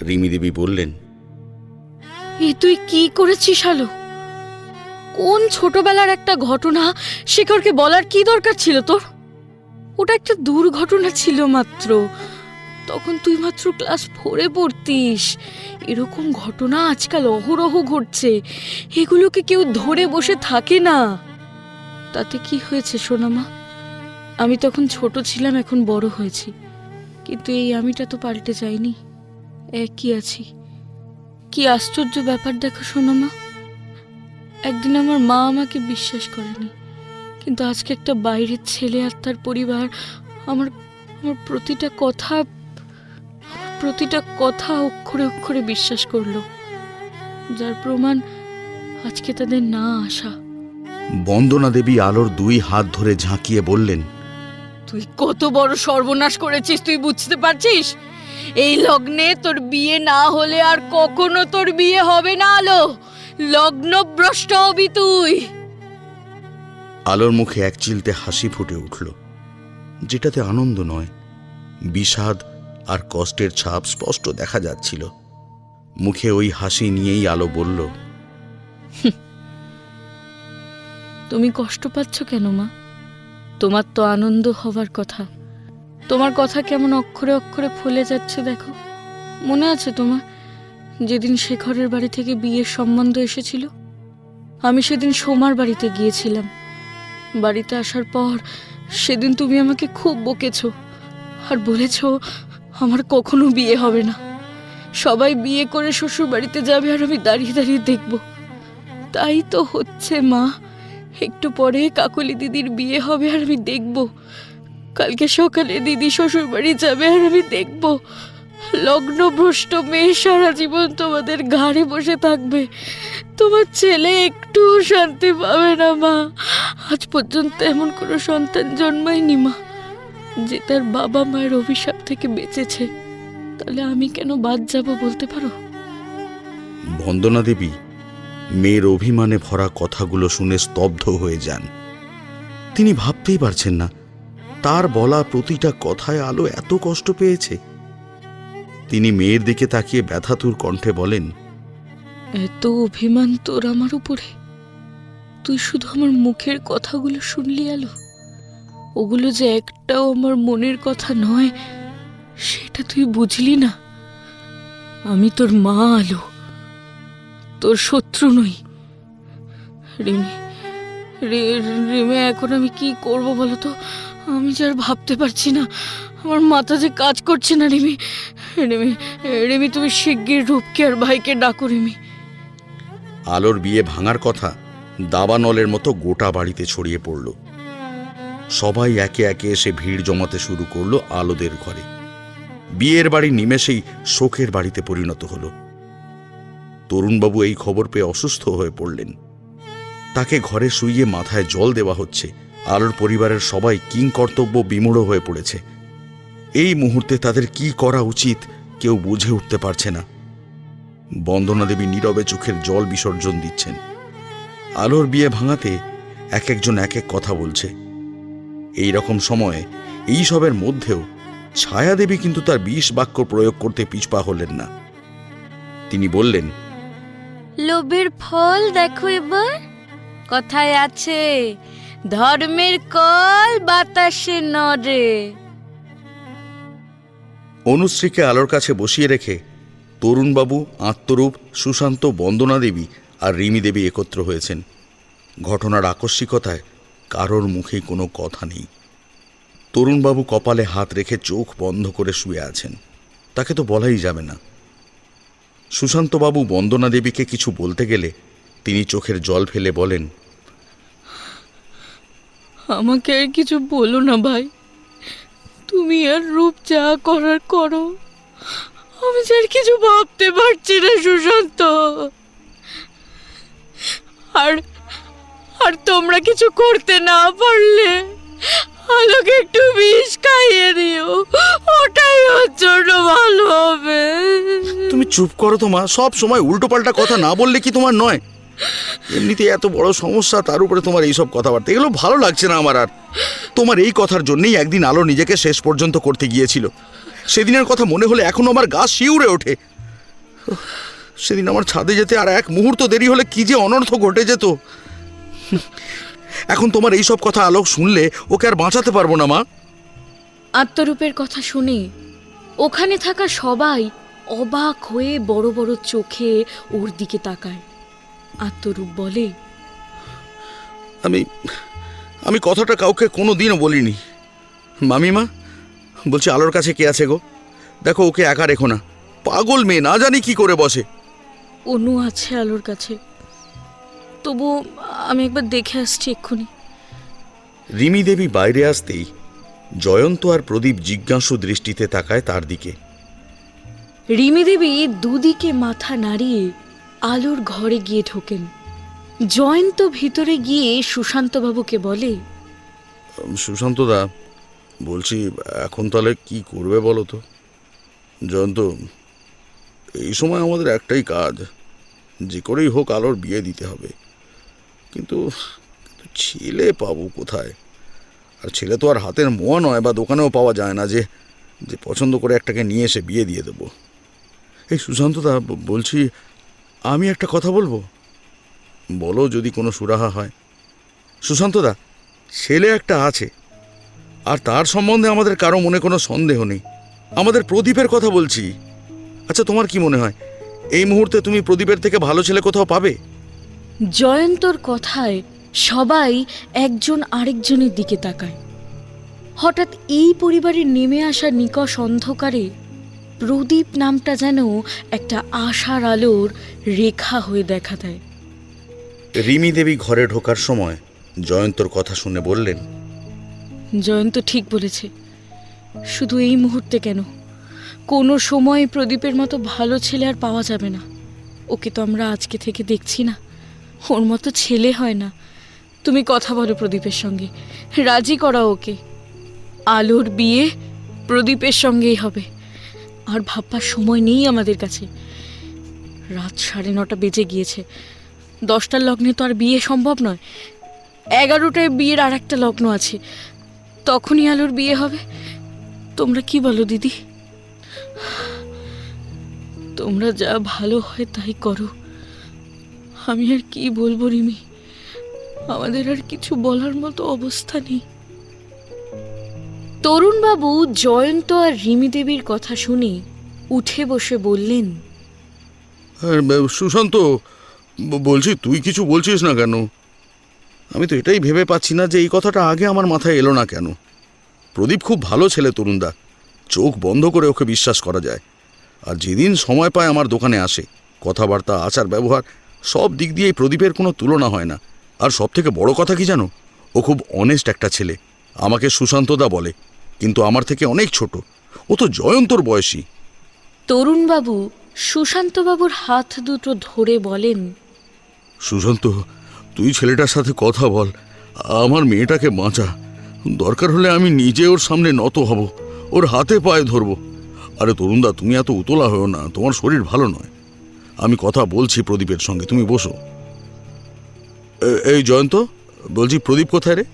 রিমি দেবী বললেন, এ তুই কি করেছিস আলো? কোন ছোটবেলার একটা ঘটনা শেখরকে বলার কি দরকার ছিল তোর? ওটা একটা দুর্ঘটনা ছিল মাত্র। তখন তুই মাত্র ক্লাস 4-এ পড়তিস। এরকম ঘটনা আজকাল অহরহ ঘটছে, এগুলোকে কেউ ধরে বসে থাকে না। তাতে কি হয়েছে সোনামা? আমি তখন ছোট ছিলাম, এখন বড় হয়েছি, কিন্তু এই আমিটা তো পাল্টে যাইনি, একই আছি। কি আশ্চর্য ব্যাপার দেখো সোনামা, একদিন আমার মা আমাকে বিশ্বাস করেনি, কিন্তু আজকে একটা বাইরের ছেলে আর তার পরিবার আমার আমার প্রতিটা কথা অক্ষরে অক্ষরে বিশ্বাস করলো, যার প্রমাণ আজকে তাদের না আসা। বন্দনা দেবী আলোর 2 হাত ধরে ঝাঁকিয়ে বললেন, তুই কত বড় সর্বনাশ করেছিস তুই বুঝতে পারছিস? এই লগ্নে তোর বিয়ে না হলে আর কখনো তোর বিয়ে হবে না আলো। লগ্নভ্রষ্ট হবি তুই। আলোর মুখে এক চিলতে হাসি ফুটে উঠল, যেটাতে আনন্দ নয়, বিষাদ আর কষ্টের ছাপ স্পষ্ট দেখা যাচ্ছিল। মুখে ওই হাসি নিয়েই আলো বলল, তুমি কষ্ট পাচ্ছ কেন মা? তোমার তো আনন্দ হবার কথা। তোমার কথা কেমন অক্ষরে অক্ষরে ফলে যাচ্ছে দেখো। মনে আছে তোমার যেদিন শেখরের বাড়ি থেকে বিয়ের সম্বন্ধ এসেছিল? আমি সেদিন সোমার বাড়িতে গিয়েছিলাম। বাড়িতে আসার পর সেদিন তুমি আমাকে খুব বকেছ আর বলেছ আমার কখনো বিয়ে হবে না, সবাই বিয়ে করে শ্বশুর বাড়িতে যাবে আর আমি দাঁড়িয়ে দাঁড়িয়ে দেখব। তাই তো হচ্ছে মা, একটু পরে কাকলি দিদির বিয়ে হবে আর আমি দেখব। কালকে সকালে দিদি শ্বশুর বাড়ি যাবে আর আমি দেখব। লগ্নভ্রষ্ট মেয়ে সারা জীবন তোমাদের ঘাড়ে বসে থাকবে, তোমার ছেলে একটু শান্তি পাবে না মা। আজ পর্যন্ত এমন কোনো সন্তান জন্মায়নি মা যে তার বাবা মায়ের অভিশাপ থেকে বেঁচেছে। তাহলে আমি কেন বাদ যাব বলতে পারো? বন্দনা দেবী মেয়ের অভিমানে ভরা কথাগুলো শুনে স্তব্ধ হয়ে যান। তিনি ভাবতেই পারছেন না তার বলা প্রতিটা কথায় আলো এত কষ্ট পেয়েছে। তিনি মেয়ের দিকে তাকিয়ে ব্যথাতুর কণ্ঠে বলেন, এত অভিমান তোর আমার উপরে? তুই শুধু আমার মুখের কথাগুলো শুনলি আলো? ওগুলো যে একটাও আমার মনের কথা নয় সেটা তুই বুঝলি না। আমি তোর মা আলো, তোর শত্রু নই। রিমি, রিমি, এখন আমি কি করব বলো তো? আমি যে আর ভাবতে পারছি না, আমার মাথা যে কাজ করছে না। রিমি, রিমি, রিমি, তুমি শিগগির রূপকে আর ভাইকে ডাকো। রিমি। আলোর বিয়ে ভাঙার কথা দাবানলের মতো গোটা বাড়িতে ছড়িয়ে পড়ল। সবাই একে একে এসে ভিড় জমাতে শুরু করলো আলোদের ঘরে। বিয়ের বাড়ি নিমেষেই শোকের বাড়িতে পরিণত হলো। তরুণবাবু এই খবর পেয়ে অসুস্থ হয়ে পড়লেন। তাকে ঘরে শুইয়ে মাথায় জল দেওয়া হচ্ছে। আলোর পরিবারের সবাই কিংকর্তব্য বিমূঢ় হয়ে পড়েছে। এই মুহূর্তে তাদের কি করা উচিত কেউ বুঝে উঠতে পারছে না। বন্দনা দেবী নীরবে চোখের জল বিসর্জন দিচ্ছেন। আলোর বিয়ে ভাঙাতে এক একজন এক এক কথা বলছে। এই রকম সময়ে এই সবের মধ্যেও ছায়াদেবী কিন্তু তার বিষ বাক্য প্রয়োগ করতে পিছপা হলেন না। তিনি বললেন, লোভের ফল দেখো এবার। কথায় আছে, ধর্মের কল বাতাসে নড়ে। অনুশ্রীকে আলোর কাছে বসিয়ে রেখে তরুণবাবু, আত্মরূপ, সুশান্ত, বন্দনা দেবী আর রিমি দেবী একত্র হয়েছেন। ঘটনার আকস্মিকতায় কারোর মুখে কোনো কথা নেই। তরুণবাবু কপালে হাত রেখে চোখ বন্ধ করে শুয়ে আছেন। তাকে তো বলাই যাবে না। সুশান্তবাবু বন্দনা দেবীকে কিছু বলতে গেলে তিনি চোখের জল ফেলে বলেন, আমাকে আর কিছু বলো না ভাই, তুমি আর রূপ যা করার করো। আমি যে আর কিছু ভাবতে পারছি না সুশান্ত। আর আর তোমরা কিছু করতে না পারলে আলোকে একটু বিষ খাইয়ে দিও, ওটাই ওর জন্য ভালো হবে। তুমি চুপ করো তো মা, সব সময় উল্টোপাল্টা কথা না বললে কি তোমার নয়? এমনিতে এত বড় সমস্যা, তার উপরে তোমার এইসব কথাবার্তা, এগুলো ভালো লাগছে না আমার আর। তোমার এই কথার জন্যই একদিন আলো নিজেকে শেষ পর্যন্ত করতে গিয়েছিল। সেদিনের কথা মনে হলে এখনো আমার গা শিউরে ওঠে। সেদিন আমার ছাদে যেতে আর এক মুহূর্ত দেরি হলে কি যে অনর্থ ঘটে যেত। এখন তোমার এইসব কথা আলোক শুনলে ওকে আর বাঁচাতে পারবো না মা। আত্মরূপের কথা শুনে ওখানে থাকা সবাই অবাক হয়ে বড় বড় চোখে ওর দিকে তাকায়। আত্মরূপ বলে, আমি কথাটা কাউকে কোনো দিনও বলিনি। মামিমা, বলছি আলোর কাছে কে আছে গো? দেখো ওকে একা রেখো না, পাগল মেয়ে, না জানি কি করে বসে। অনু আছে আলোর কাছে, তবু আমি একবার দেখে আসছি এক্ষুনি। রিমি দেবী বাইরে আসতেই জয়ন্ত আর প্রদীপ জিজ্ঞাসু দৃষ্টিতে তাকায় তার দিকে। রিমি দেবী দুদিকে মাথা নাড়িয়ে আলোর ঘরে গিয়ে ঢোকেন। জয়ন্ত ভিতরে গিয়ে সুশান্তবাবুকে বলে, সুশান্তদা, বলছি এখন তাহলে কি করবে বলো তো? জয়ন্ত, এই সময় আমাদের একটাই কাজ, যে করেই হোক আলোর বিয়ে দিতে হবে। কিন্তু ছেলে পাবো কোথায়? আর ছেলে তো আর হাতের মোয়া নয়, বা দোকানেও পাওয়া যায় না যে যে পছন্দ করে একটাকে নিয়ে এসে বিয়ে দিয়ে দেব। এই সুশান্তদা, বলছি আমি একটা কথা বলবো, বলো যদি কোনো সুরাহা হয়। সুশান্তদা, ছেলে একটা আছে, আর তার সম্বন্ধে আমাদের কারো মনে কোনো সন্দেহ নেই। আমাদের প্রদীপের কথা বলছি। আচ্ছা, তোমার কি মনে হয় এই মুহূর্তে তুমি প্রদীপের থেকে ভালো ছেলে কোথাও পাবে? জয়ন্তর কথায় সবাই একজন আরেকজনের দিকে তাকায়। হঠাৎ এই পরিবারের নেমে আসা নিকষ অন্ধকারে প্রদীপ নামটা যেন একটা আশার আলোর রেখা হয়ে দেখা দেয়। রিমি দেবী ঘরে ঢোকার সময় জয়ন্তর কথা শুনে বললেন, জয়ন্ত ঠিক বলেছে। শুধু এই মুহূর্তে কেন, কোনো সময় প্রদীপের মতো ভালো ছেলে আর পাওয়া যাবে না। ওকে তো আমরা আজকে থেকে দেখছি না, ওর মতো ছেলে হয় না। তুমি কথা বলো প্রদীপের সঙ্গে, রাজি করাও ওকে। আলোর বিয়ে প্রদীপের সঙ্গেই হবে। আর ভাববার সময় নেই আমাদের কাছে। রাত 9:30 বেজে গিয়েছে। 10টার লগ্নে তো আর বিয়ে সম্ভব নয়। 11টায় বিয়ের আর একটা লগ্ন আছে, তখনই আলোর বিয়ে হবে। তোমরা কি বলো দিদি? তোমরা যা ভালো হয় তাই করো। আমি আর কি বলবো রিমি, আমাদের আর কিছু বলার মতো অবস্থা নেই। তরুণবাবু জয়ন্ত আর রিমি দেবীর কথা শুনে উঠে বসে বললেন, সুশান্ত, বলছি তুই কিছু বলছিস না কেন? আমি তো এটাই ভেবে পাচ্ছি না যে এই কথাটা আগে আমার মাথায় এলো না কেন। প্রদীপ খুব ভালো ছেলে তরুণদা, চোখ বন্ধ করে ওকে বিশ্বাস করা যায়। আর যেদিন সময় পায় আমার দোকানে আসে, কথাবার্তা, আচার ব্যবহার সব দিক দিয়েই প্রদীপের কোনো তুলনা হয় না। আর সব থেকে বড় কথা কি জানো, ও খুব অনেস্ট একটা ছেলে। আমাকে সুশান্তদা বলে, কিন্তু আমার থেকে অনেক ছোট। ও তো জয়ন্তর বয়সী। তরুণবাবু সুশান্তবাবুর হাত দুটো ধরে বলেন, সুশান্ত, তুই ছেলেটার সাথে কথা বল, আমার মেয়েটাকে বাঁচা। দরকার হলে আমি নিজে ওর সামনে নত হব, ওর হাতে পায়ে ধরব। আরে তরুণদা, তুমি এত উতলা হও না, তোমার শরীর ভালো নয়। আমি কথা বলছি প্রদীপের সঙ্গে, তুমি বসো। এই জয়ন্ত, বলছি প্রদীপ কোথায় রে?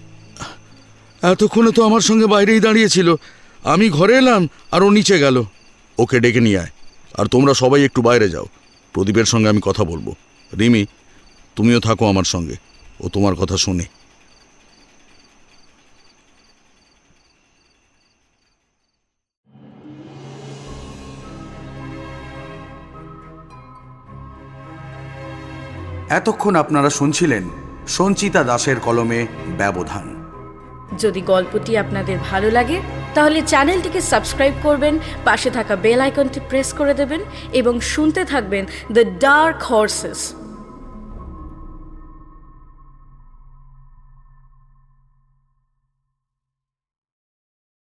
এতক্ষণে তো আমার সঙ্গে বাইরেই দাঁড়িয়েছিল। আমি ঘরে এলাম আর ও নিচে গেল। ওকে ডেকে নিয়ে আয়, আর তোমরা সবাই একটু বাইরে যাও, প্রদীপের সঙ্গে আমি কথা বলবো। রিমি, তুমিও থাকো আমার সঙ্গে, ও তোমার কথা শোনে। এতক্ষণ আপনারা শুনছিলেন সঞ্চিতা দাসের কলমে ব্যবধান। যদি গল্পটি আপনাদের ভালো লাগে তাহলে চ্যানেলটিকে সাবস্ক্রাইব করবেন, পাশে থাকা বেল আইকনটি প্রেস করে দেবেন এবং শুনতে থাকবেন দ্য ডার্ক হর্সেস।